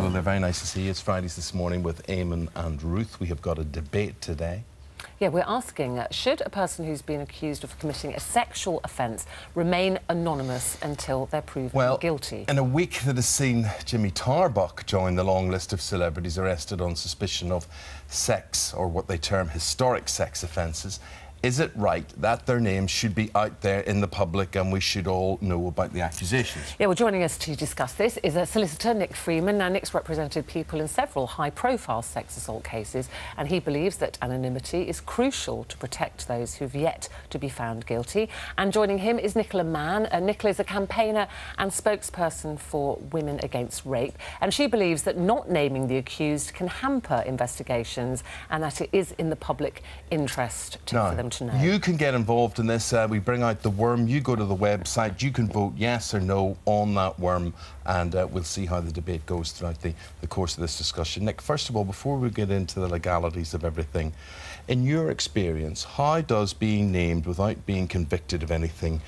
Hello there, very nice to see you. It's Fridays this morning with Eamon and Ruth. We have got a debate today. Yeah, we're asking, should a person who's been accused of committing a sexual offence remain anonymous until they're proven guilty? In a week that has seen Jimmy Tarbuck join the long list of celebrities arrested on suspicion of sex, or what they term historic sex offences, is it right that their names should be out there in the public and we should all know about the accusations? Yeah, well, joining us to discuss this is a solicitor, Nick Freeman. Now, Nick's represented people in several high-profile sex assault cases, and he believes that anonymity is crucial to protect those who've yet to be found guilty. And joining him is Nicola Mann. Nicola is a campaigner and spokesperson for Women Against Rape, and she believes that not naming the accused can hamper investigations and that it is in the public interest for them to know. You can get involved in this. We bring out the worm. You go to the website. You can vote yes or no on that worm, and we'll see how the debate goes throughout the course of this discussion. Nick, first of all, before we get into the legalities of everything, in your experience, how does being named without being convicted of anything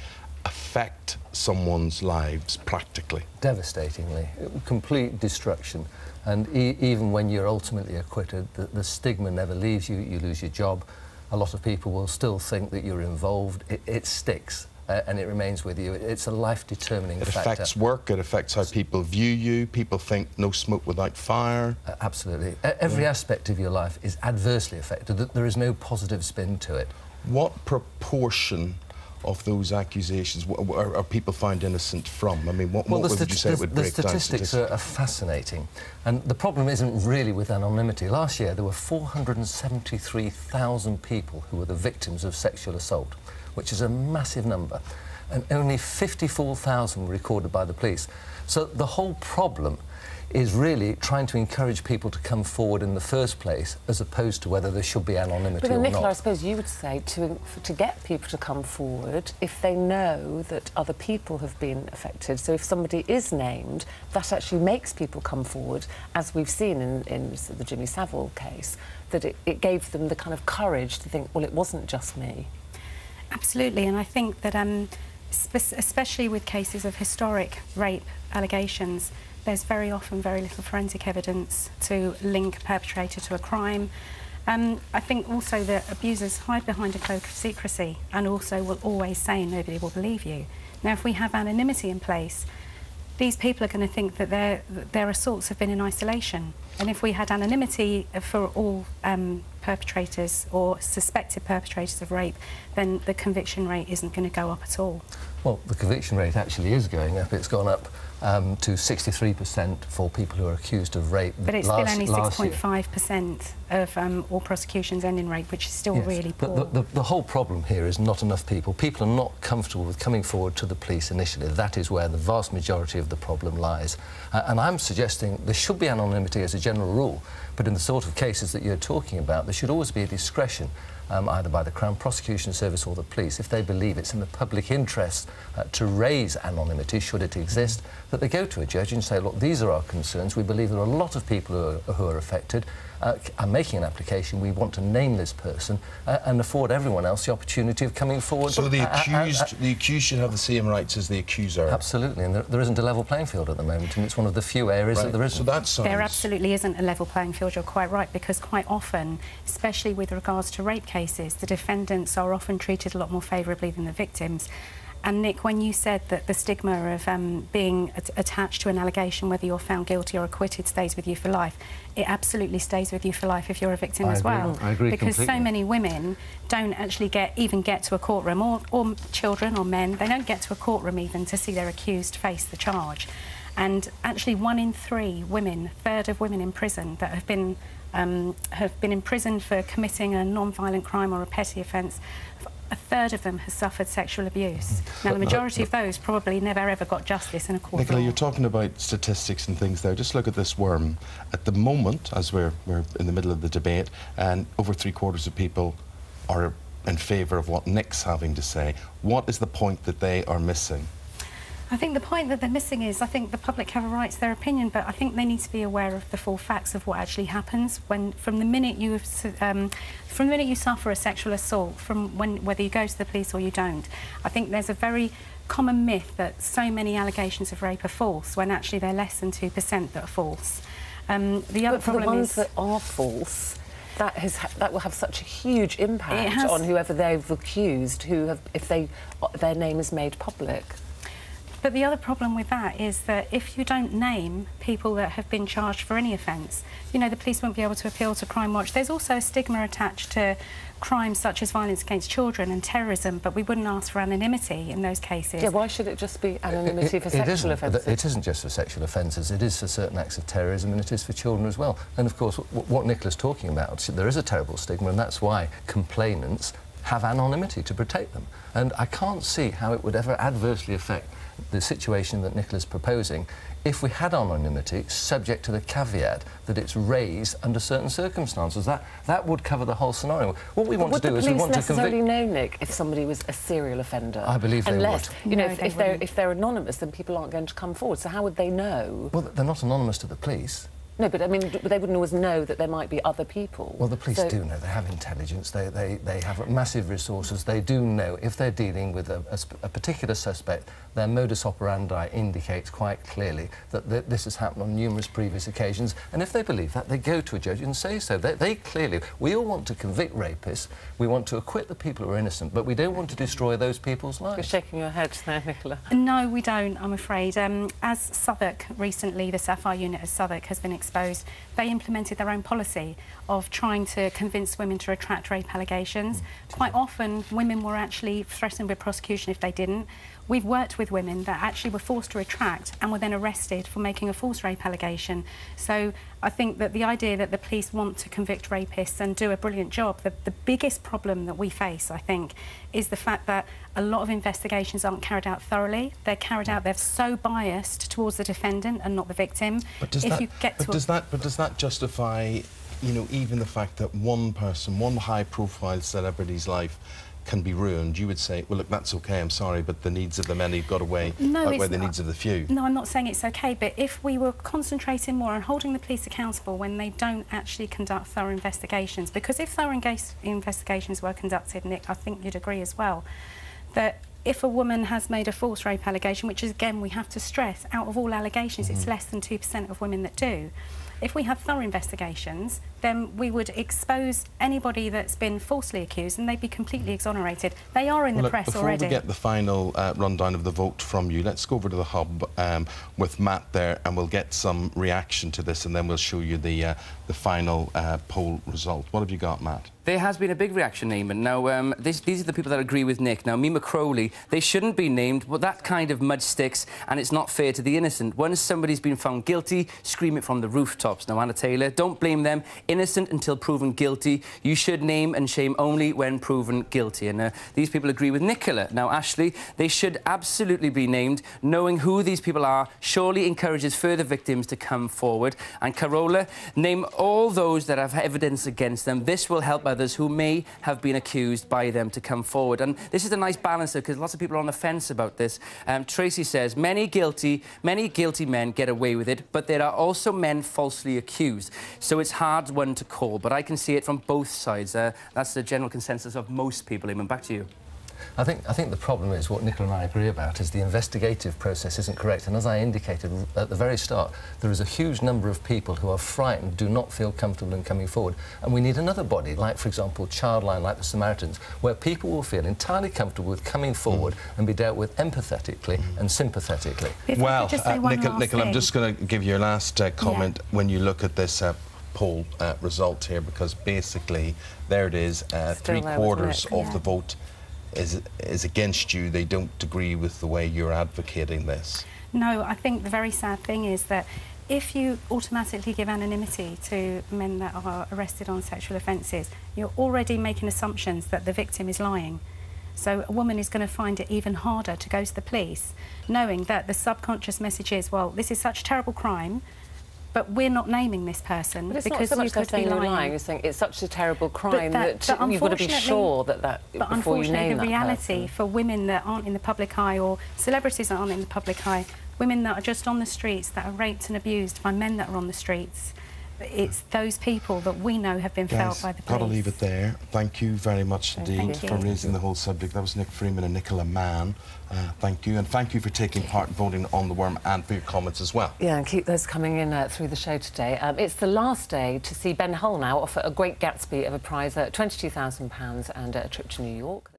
affect someone's lives practically? Devastatingly. Complete destruction. And even when you're ultimately acquitted, the stigma never leaves you. You lose your job. A lot of people will still think that you're involved. It sticks and it remains with you. It's a life-determining factor. It affects work, it affects how people view you. People think no smoke without fire. Absolutely. Every aspect of your life is adversely affected. There is no positive spin to it. What proportion of those accusations are people found innocent from? I mean, what would you say it would break down? The statistics are fascinating, and the problem isn't really with anonymity. Last year there were 473,000 people who were the victims of sexual assault, which is a massive number, and only 54,000 were recorded by the police. So the whole problem is really trying to encourage people to come forward in the first place, as opposed to whether there should be anonymity or not. But Nicola, I suppose you would say to get people to come forward if they know that other people have been affected. So if somebody is named, that actually makes people come forward, as we've seen in the Jimmy Savile case, that it gave them the kind of courage to think, well, it wasn't just me. Absolutely, and I think that especially with cases of historic rape allegations, there's very often very little forensic evidence to link a perpetrator to a crime. I think also that abusers hide behind a cloak of secrecy and also will always say nobody will believe you. Now, if we have anonymity in place, these people are going to think that their assaults have been in isolation. And if we had anonymity for all perpetrators or suspected perpetrators of rape, then the conviction rate isn't going to go up at all. Well, the conviction rate actually is going up. It's gone up to 63% for people who are accused of rape. But it's still only 6.5% of all prosecutions end in rape, which is still really poor. But the whole problem here is not enough people. People are not comfortable with coming forward to the police initially. That is where the vast majority of the problem lies. And I'm suggesting there should be anonymity as a general rule, but in the sort of cases that you're talking about, there should always be a discretion, either by the Crown Prosecution Service or the police, if they believe it's in the public interest to raise anonymity, should it exist, that they go to a judge and say, look, these are our concerns. We believe there are a lot of people who are affected. I'm making an application. We want to name this person and afford everyone else the opportunity of coming forward. So the accused should have the same rights as the accuser? Absolutely, and there isn't a level playing field at the moment, and it's one of the few areas that there isn't. So that sounds... There absolutely isn't a level playing field, you're quite right, because quite often, especially with regards to rape cases, the defendants are often treated a lot more favourably than the victims. And Nick, when you said that the stigma of being attached to an allegation, whether you're found guilty or acquitted, stays with you for life, it absolutely stays with you for life if you're a victim as well. I agree because completely. So many women don't actually even get to a courtroom, or children or men, they don't get to a courtroom even to see their accused face the charge. And actually 1 in 3 women, a third of women in prison that have been imprisoned for committing a non-violent crime or a petty offence, a third of them has suffered sexual abuse. Now, the majority of those probably never ever got justice in a court. Nicola, you're talking about statistics and things there. Just look at this worm. At the moment, as we're in the middle of the debate, and over 3/4 of people are in favour of what Nick's having to say. What is the point that they are missing? I think the point that they're missing is, I think the public have a right to their opinion, but I think they need to be aware of the full facts of what actually happens when, from the minute you suffer a sexual assault, whether you go to the police or you don't. I think there's a very common myth that so many allegations of rape are false, when actually they're less than 2% that are false. The other but for the problem ones is that are false, that will have such a huge impact on whoever they've accused, if their name is made public. But the other problem with that is that if you don't name people that have been charged for any offence, you know, the police won't be able to appeal to Crime Watch. There's also a stigma attached to crimes such as violence against children and terrorism, but we wouldn't ask for anonymity in those cases. Yeah, why should it just be anonymity for sexual offences? It isn't just for sexual offences, it is for certain acts of terrorism, and it is for children as well. And of course, what Nicola's talking about, there is a terrible stigma, and that's why complainants have anonymity to protect them. And I can't see how it would ever adversely affect the situation that Nicola's proposing if we had anonymity, subject to the caveat that it's raised under certain circumstances. That would cover the whole scenario. What we want to do is we want to convict... Would the police necessarily know, Nick, if somebody was a serial offender? I believe they would. You know, if they're anonymous, then people aren't going to come forward. So how would they know? Well, they're not anonymous to the police. No, but I mean, they wouldn't always know that there might be other people. Well, the police do know. They have intelligence. They have massive resources. They do know if they're dealing with a particular suspect, their modus operandi indicates quite clearly that this has happened on numerous previous occasions. And if they believe that, they go to a judge and say so. They clearly... We all want to convict rapists. We want to acquit the people who are innocent, but we don't want to destroy those people's lives. You're shaking your head there, Nicola. No, we don't, I'm afraid. As Southwark recently, the Sapphire unit of Southwark has been exposed, they implemented their own policy of trying to convince women to retract rape allegations. Quite often, women were actually threatened with prosecution if they didn't. We've worked with women that actually were forced to retract and were then arrested for making a false rape allegation. So I think that the idea that the police want to convict rapists and do a brilliant job, the biggest problem that we face, I think, is the fact that a lot of investigations aren't carried out thoroughly. They're carried out, they're so biased towards the defendant and not the victim. But does that justify, you know, even the fact that one person, one high-profile celebrity's life can be ruined? You would say, well, look, that's OK, I'm sorry, but the needs of the many got away outweigh the needs of the few. No, I'm not saying it's OK, but if we were concentrating more on holding the police accountable when they don't actually conduct thorough investigations, because if thorough investigations were conducted, Nick, I think you'd agree as well, that if a woman has made a false rape allegation, which is, again, we have to stress, out of all allegations, it's less than 2% of women that do. If we had thorough investigations, then we would expose anybody that's been falsely accused and they'd be completely exonerated. They are in the press already. Before we get the final rundown of the vote from you, let's go over to the hub with Matt there, and we'll get some reaction to this, and then we'll show you the final poll result. What have you got, Matt? There has been a big reaction, Eamon. Now, these are the people that agree with Nick. Now, Mima Crowley, they shouldn't be named, but that kind of mud sticks, and it's not fair to the innocent. Once somebody's been found guilty, scream it from the rooftops. Now, Anna Taylor, don't blame them. Innocent until proven guilty. You should name and shame only when proven guilty. And these people agree with Nicola. Now, Ashley, they should absolutely be named. Knowing who these people are surely encourages further victims to come forward. And Carola, name all those that have evidence against them. This will help others who may have been accused by them to come forward. And this is a nice balance, because lots of people are on the fence about this. Tracy says, many guilty men get away with it, but there are also men falsely accused. So it's hard one to call, but I can see it from both sides. That's the general consensus of most people. Eamon, back to you. I think the problem is, what Nicola and I agree about, is the investigative process isn't correct. And as I indicated at the very start, there is a huge number of people who are frightened, do not feel comfortable in coming forward. And we need another body, like, for example, Childline, like the Samaritans, where people will feel entirely comfortable with coming forward and be dealt with empathetically and sympathetically. Well, Nicola, I'm just going to give you your last comment when you look at this poll result here, because basically there it is, 3/4 of the vote is against you. They don't agree with the way you're advocating this. No, I think the very sad thing is that if you automatically give anonymity to men that are arrested on sexual offences, you're already making assumptions that the victim is lying. So a woman is going to find it even harder to go to the police, knowing that the subconscious message is, well, this is such a terrible crime, but we're not naming this person because not so much you could be lying. You're saying it's such a terrible crime that you've got to be sure that before you name that person. But unfortunately, the reality for women that aren't in the public eye, or celebrities that aren't in the public eye, women that are just on the streets, that are raped and abused by men that are on the streets, it's those people that we know have been felt by the police. Got to leave it there. Thank you very much indeed Thank for you. raising the whole subject. That was Nick Freeman and Nicola Mann. Thank you, and thank you for taking part in voting on the worm and for your comments as well. Yeah, and keep those coming in through the show today. It's the last day to see Ben Hull now offer a Great Gatsby of a prize, £22,000 and a trip to New York.